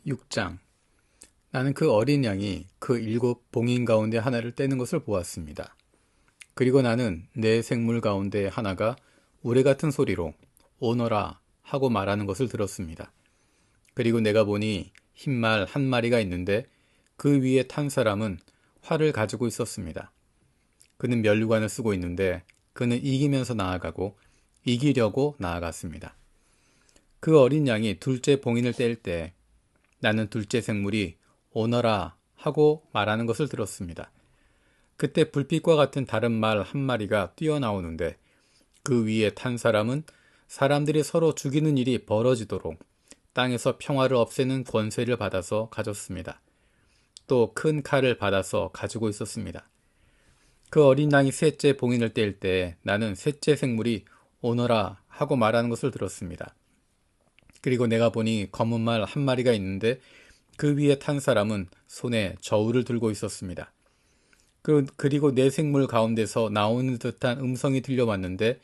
6장. 나는 그 어린 양이 그 7봉인 가운데 하나를 떼는 것을 보았습니다. 그리고 나는 내 생물 가운데 하나가 우레 같은 소리로 오너라 하고 말하는 것을 들었습니다. 그리고 내가 보니 흰말 한 마리가 있는데 그 위에 탄 사람은 활을 가지고 있었습니다. 그는 면류관을 쓰고 있는데 그는 이기면서 나아가고 이기려고 나아갔습니다. 그 어린 양이 둘째 봉인을 뗄 때 나는 둘째 생물이 오너라 하고 말하는 것을 들었습니다. 그때 불빛과 같은 다른 말 한 마리가 뛰어나오는데 그 위에 탄 사람은 사람들이 서로 죽이는 일이 벌어지도록 땅에서 평화를 없애는 권세를 받아서 가졌습니다. 또 큰 칼을 받아서 가지고 있었습니다. 그 어린 양이 셋째 봉인을 뗄 때 나는 셋째 생물이 오너라 하고 말하는 것을 들었습니다. 그리고 내가 보니 검은 말 한 마리가 있는데 그 위에 탄 사람은 손에 저울을 들고 있었습니다. 그리고 내 생물 가운데서 나오는 듯한 음성이 들려왔는데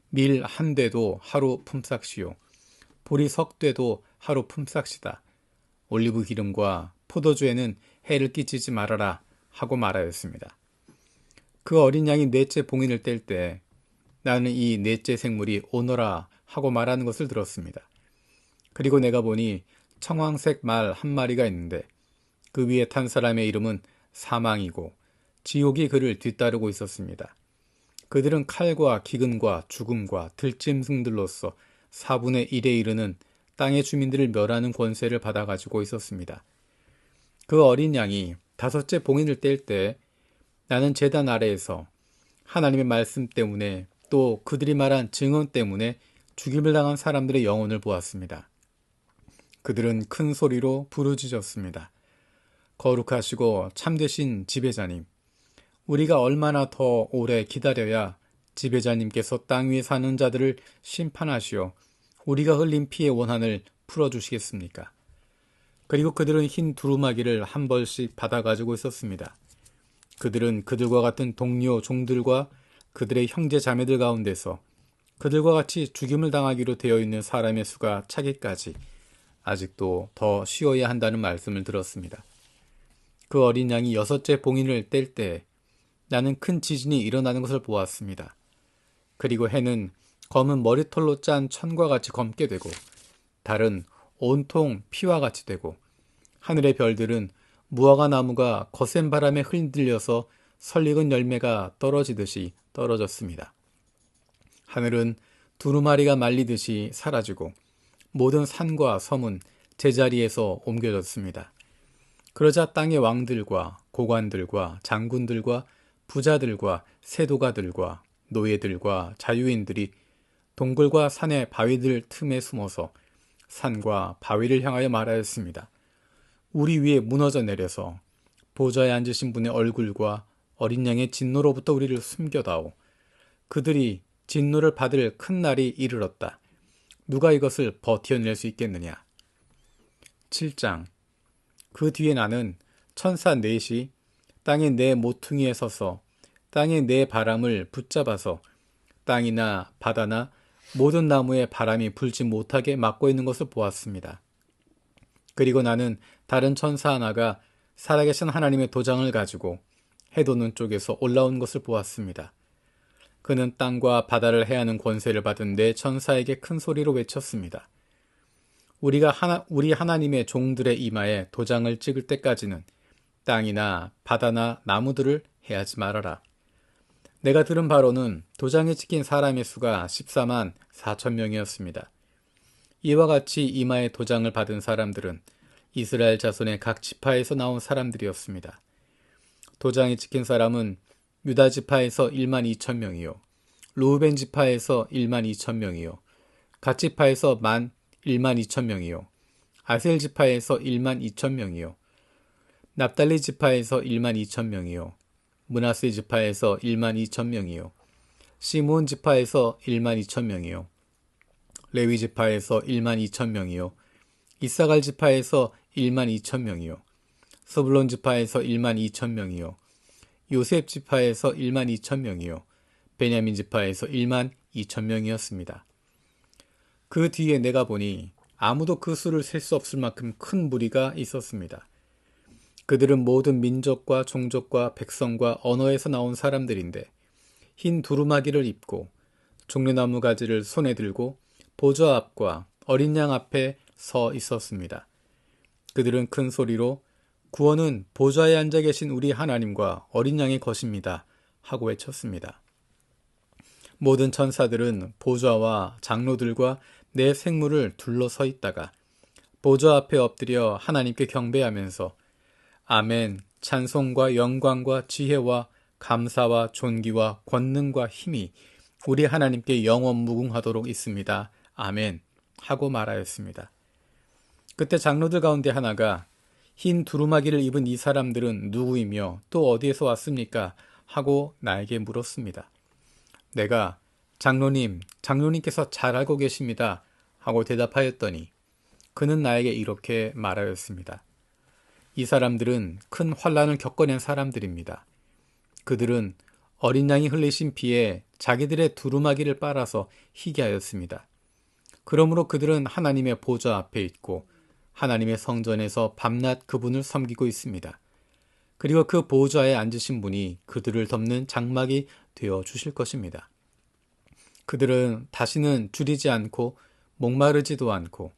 밀 한 대도 하루 품삯이요 보리 석 대도 하루 품삯이다. 올리브 기름과 포도주에는 해를 끼치지 말아라 하고 말하였습니다. 그 어린 양이 넷째 봉인을 뗄 때 나는 이 넷째 생물이 오너라 하고 말하는 것을 들었습니다. 그리고 내가 보니 청황색 말 한 마리가 있는데 그 위에 탄 사람의 이름은 사망이고 지옥이 그를 뒤따르고 있었습니다. 그들은 칼과 기근과 죽음과 들짐승들로서 4분의 1에 이르는 땅의 주민들을 멸하는 권세를 받아가지고 있었습니다. 그 어린 양이 다섯째 봉인을 뗄 때 나는 제단 아래에서 하나님의 말씀 때문에 또 그들이 말한 증언 때문에 죽임을 당한 사람들의 영혼을 보았습니다. 그들은 큰 소리로 부르짖었습니다. 거룩하시고 참되신 지배자님, 우리가 얼마나 더 오래 기다려야 지배자님께서 땅 위에 사는 자들을 심판하시어 우리가 흘린 피의 원한을 풀어주시겠습니까? 그리고 그들은 흰 두루마기를 한 벌씩 받아가지고 있었습니다. 그들은 그들과 같은 동료 종들과 그들의 형제 자매들 가운데서 그들과 같이 죽임을 당하기로 되어 있는 사람의 수가 차기까지 아직도 더 쉬어야 한다는 말씀을 들었습니다. 그 어린 양이 여섯째 봉인을 뗄 때 나는 큰 지진이 일어나는 것을 보았습니다. 그리고 해는 검은 머리털로 짠 천과 같이 검게 되고 달은 온통 피와 같이 되고 하늘의 별들은 무화과 나무가 거센 바람에 흔들려서 설익은 열매가 떨어지듯이 떨어졌습니다. 하늘은 두루마리가 말리듯이 사라지고 모든 산과 섬은 제자리에서 옮겨졌습니다. 그러자 땅의 왕들과 고관들과 장군들과 부자들과 세도가들과 노예들과 자유인들이 동굴과 산의 바위들 틈에 숨어서 산과 바위를 향하여 말하였습니다. 우리 위에 무너져 내려서 보좌에 앉으신 분의 얼굴과 어린 양의 진노로부터 우리를 숨겨다오. 그들이 진노를 받을 큰 날이 이르렀다. 누가 이것을 버텨낼 수 있겠느냐. 7장. 그 뒤에 나는 천사 넷이 땅의 네 모퉁이에 서서 땅의 네 바람을 붙잡아서 땅이나 바다나 모든 나무에 바람이 불지 못하게 막고 있는 것을 보았습니다. 그리고 나는 다른 천사 하나가 살아계신 하나님의 도장을 가지고 해돋는 쪽에서 올라온 것을 보았습니다. 그는 땅과 바다를 해하는 권세를 받은 네 천사에게 큰 소리로 외쳤습니다. 우리 하나님의 종들의 이마에 도장을 찍을 때까지는 땅이나 바다나 나무들을 해하지 말아라. 내가 들은 바로는 도장에 찍힌 사람의 수가 14만 4천 명이었습니다. 이와 같이 이마에 도장을 받은 사람들은 이스라엘 자손의 각 지파에서 나온 사람들이었습니다. 도장에 찍힌 사람은 유다 지파에서 1만 2천 명이요, 루벤 지파에서 1만 2천 명이요, 갓 지파에서 1만 2천 명이요, 아셀 지파에서 1만 2천 명이요, 납달리 지파에서 1만 2천 명이요, 므낫세 지파에서 1만 2천 명이요, 시므온 지파에서 1만 2천 명이요, 레위 지파에서 1만 2천 명이요, 이사갈 지파에서 1만 2천 명이요, 스불론 지파에서 1만 2천 명이요, 요셉 지파에서 1만 2천 명이요, 베냐민 지파에서 1만 2천 명이었습니다. 그 뒤에 내가 보니 아무도 그 수를 셀 수 없을 만큼 큰 무리가 있었습니다. 그들은 모든 민족과 종족과 백성과 언어에서 나온 사람들인데 흰 두루마기를 입고 종려나무 가지를 손에 들고 보좌 앞과 어린 양 앞에 서 있었습니다. 그들은 큰 소리로 구원은 보좌에 앉아 계신 우리 하나님과 어린 양의 것입니다 하고 외쳤습니다. 모든 천사들은 보좌와 장로들과 네 생물을 둘러서 있다가 보좌 앞에 엎드려 하나님께 경배하면서 아멘, 찬송과 영광과 지혜와 감사와 존귀와 권능과 힘이 우리 하나님께 영원 무궁하도록 있습니다. 아멘 하고 말하였습니다. 그때 장로들 가운데 하나가 흰 두루마기를 입은 이 사람들은 누구이며 또 어디에서 왔습니까? 하고 나에게 물었습니다. 내가 장로님께서 잘 알고 계십니다 하고 대답하였더니 그는 나에게 이렇게 말하였습니다. 이 사람들은 큰 환난을 겪어낸 사람들입니다. 그들은 어린 양이 흘리신 피에 자기들의 두루마기를 빨아서 희게 하였습니다. 그러므로 그들은 하나님의 보좌 앞에 있고 하나님의 성전에서 밤낮 그분을 섬기고 있습니다. 그리고 그 보좌에 앉으신 분이 그들을 덮는 장막이 되어 주실 것입니다. 그들은 다시는 줄이지 않고 목마르지도 않고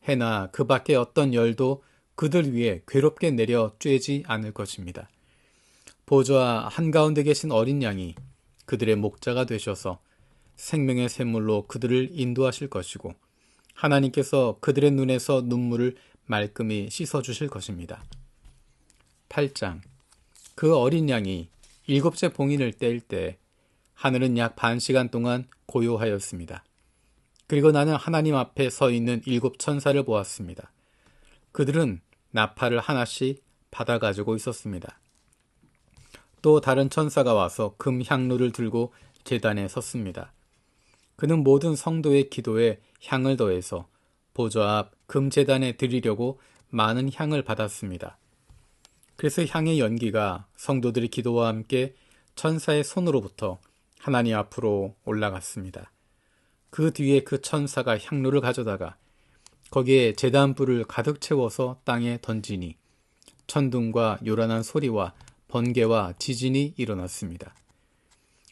해나 그 밖에 어떤 열도 그들 위에 괴롭게 내려 쬐지 않을 것입니다. 보좌 한가운데 계신 어린 양이 그들의 목자가 되셔서 생명의 샘물로 그들을 인도하실 것이고 하나님께서 그들의 눈에서 눈물을 말끔히 씻어주실 것입니다. 8장. 그 어린 양이 7째 봉인을 뗄 때 하늘은 약 반 시간 동안 고요하였습니다. 그리고 나는 하나님 앞에 서 있는 7 천사를 보았습니다. 그들은 나팔을 하나씩 받아 가지고 있었습니다. 또 다른 천사가 와서 금 향로를 들고 제단에 섰습니다. 그는 모든 성도의 기도에 향을 더해서 보좌 앞 금제단에 드리려고 많은 향을 받았습니다. 그래서 향의 연기가 성도들의 기도와 함께 천사의 손으로부터 하나님 앞으로 올라갔습니다. 그 뒤에 그 천사가 향로를 가져다가 거기에 제단불을 가득 채워서 땅에 던지니 천둥과 요란한 소리와 번개와 지진이 일어났습니다.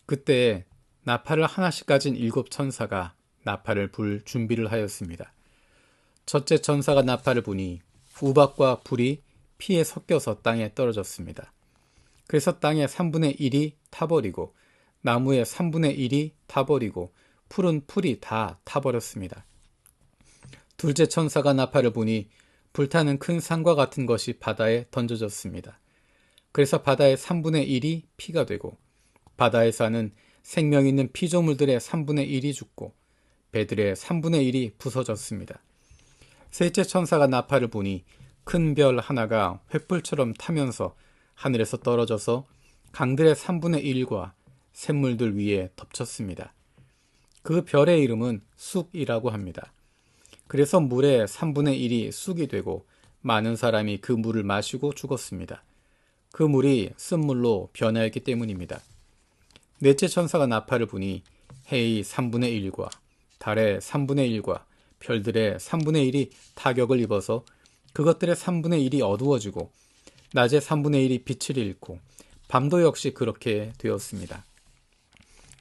그때 나팔을 하나씩 가진 7 천사가 나팔을 불 준비를 하였습니다. 첫째 천사가 나팔을 부니 우박과 불이 피에 섞여서 땅에 떨어졌습니다. 그래서 땅의 3분의 1이 타버리고 나무의 3분의 1이 타버리고 풀은 풀이 다 타버렸습니다. 둘째 천사가 나팔을 부니 불타는 큰 산과 같은 것이 바다에 던져졌습니다. 그래서 바다의 3분의 1이 피가 되고 바다에 사는 생명 있는 피조물들의 3분의 1이 죽고 배들의 3분의 1이 부서졌습니다. 셋째 천사가 나팔을 부니 큰 별 하나가 횃불처럼 타면서 하늘에서 떨어져서 강들의 3분의 1과 샘물들 위에 덮쳤습니다. 그 별의 이름은 쑥이라고 합니다. 그래서 물의 3분의 1이 쑥이 되고 많은 사람이 그 물을 마시고 죽었습니다. 그 물이 쓴물로 변하였기 때문입니다. 넷째 천사가 나팔을 부니 해의 3분의 1과 달의 3분의 1과 별들의 3분의 1이 타격을 입어서 그것들의 3분의 1이 어두워지고 낮의 3분의 1이 빛을 잃고 밤도 역시 그렇게 되었습니다.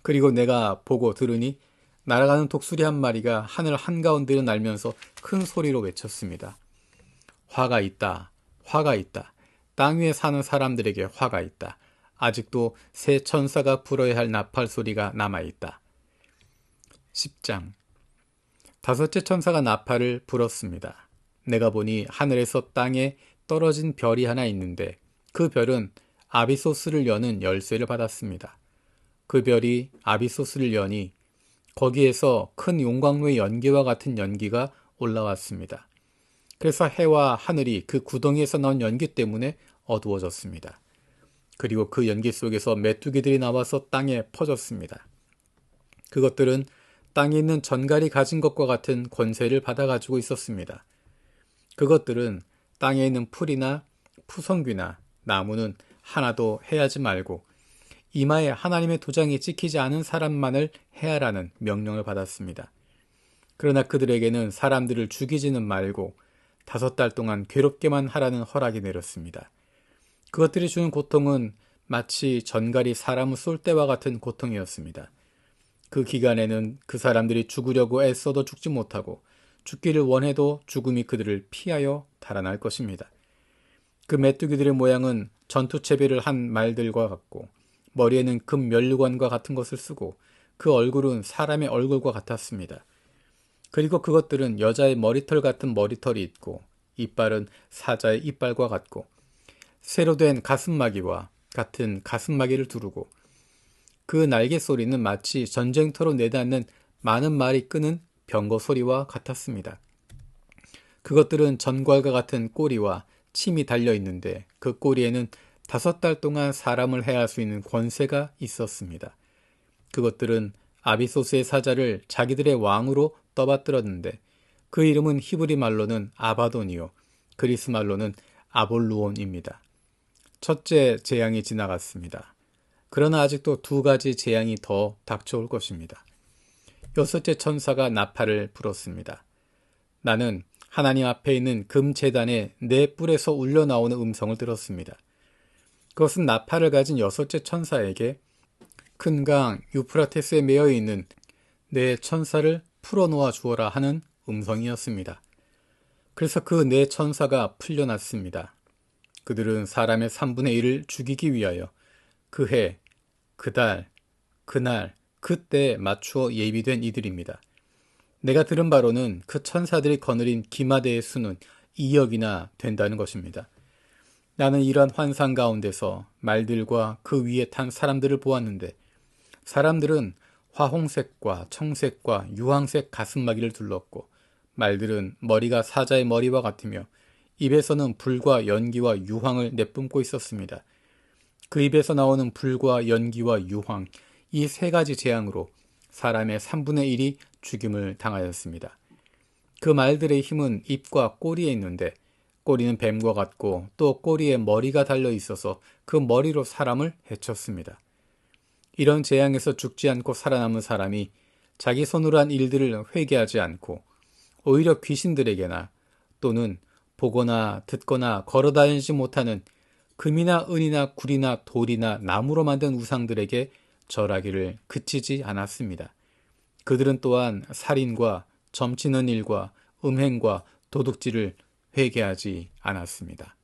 그리고 내가 보고 들으니 날아가는 독수리 한 마리가 하늘 한가운데로 날면서 큰 소리로 외쳤습니다. 화가 있다. 화가 있다. 땅 위에 사는 사람들에게 화가 있다. 아직도 새 천사가 불어야 할 나팔 소리가 남아있다. 10장. 다섯째 천사가 나팔을 불었습니다. 내가 보니 하늘에서 땅에 떨어진 별이 하나 있는데 그 별은 아비소스를 여는 열쇠를 받았습니다. 그 별이 아비소스를 여니 거기에서 큰 용광로의 연기와 같은 연기가 올라왔습니다. 그래서 해와 하늘이 그 구덩이에서 나온 연기 때문에 어두워졌습니다. 그리고 그 연기 속에서 메뚜기들이 나와서 땅에 퍼졌습니다. 그것들은 땅에 있는 전갈이 가진 것과 같은 권세를 받아가지고 있었습니다. 그것들은 땅에 있는 풀이나 푸성귀나 나무는 하나도 해하지 말고 이마에 하나님의 도장이 찍히지 않은 사람만을 해하라는 명령을 받았습니다. 그러나 그들에게는 사람들을 죽이지는 말고 5달 동안 괴롭게만 하라는 허락이 내렸습니다. 그것들이 주는 고통은 마치 전갈이 사람을 쏠 때와 같은 고통이었습니다. 그 기간에는 그 사람들이 죽으려고 애써도 죽지 못하고 죽기를 원해도 죽음이 그들을 피하여 달아날 것입니다. 그 메뚜기들의 모양은 전투채비를 한 말들과 같고 머리에는 금 면류관과 같은 것을 쓰고 그 얼굴은 사람의 얼굴과 같았습니다. 그리고 그것들은 여자의 머리털 같은 머리털이 있고 이빨은 사자의 이빨과 같고 새로 된 가슴마기와 같은 가슴마기를 두르고 그 날개 소리는 마치 전쟁터로 내닫는 많은 말이 끄는 병거 소리와 같았습니다. 그것들은 전갈과 같은 꼬리와 침이 달려 있는데 그 꼬리에는 5달 동안 사람을 해할 수 있는 권세가 있었습니다. 그것들은 아비소스의 사자를 자기들의 왕으로 떠받들었는데 그 이름은 히브리 말로는 아바돈이요 그리스 말로는 아볼루온입니다. 첫째 재앙이 지나갔습니다. 그러나 아직도 2가지 재앙이 더 닥쳐올 것입니다. 6째 천사가 나팔을 불었습니다. 나는 하나님 앞에 있는 금 제단에 내 뿔에서 울려나오는 음성을 들었습니다. 그것은 나팔을 가진 6째 천사에게 큰 강 유프라테스에 매여 있는 내 천사를 풀어놓아 주어라 하는 음성이었습니다. 그래서 그 네 천사가 풀려났습니다. 그들은 사람의 3분의 1을 죽이기 위하여 그 해, 그 달, 그날, 그때에 맞추어 예비된 이들입니다. 내가 들은 바로는 그 천사들이 거느린 기마대의 수는 2억이나 된다는 것입니다. 나는 이러한 환상 가운데서 말들과 그 위에 탄 사람들을 보았는데 사람들은 화홍색과 청색과 유황색 가슴마기를 둘렀고 말들은 머리가 사자의 머리와 같으며 입에서는 불과 연기와 유황을 내뿜고 있었습니다. 그 입에서 나오는 불과 연기와 유황, 이 3가지 재앙으로 사람의 3분의 1이 죽임을 당하였습니다. 그 말들의 힘은 입과 꼬리에 있는데 꼬리는 뱀과 같고 또 꼬리에 머리가 달려 있어서 그 머리로 사람을 해쳤습니다. 이런 재앙에서 죽지 않고 살아남은 사람이 자기 손으로 한 일들을 회개하지 않고 오히려 귀신들에게나 또는 보거나 듣거나 걸어다니지 못하는 금이나 은이나 굴이나 돌이나 나무로 만든 우상들에게 절하기를 그치지 않았습니다. 그들은 또한 살인과 점치는 일과 음행과 도둑질을 회개하지 않았습니다.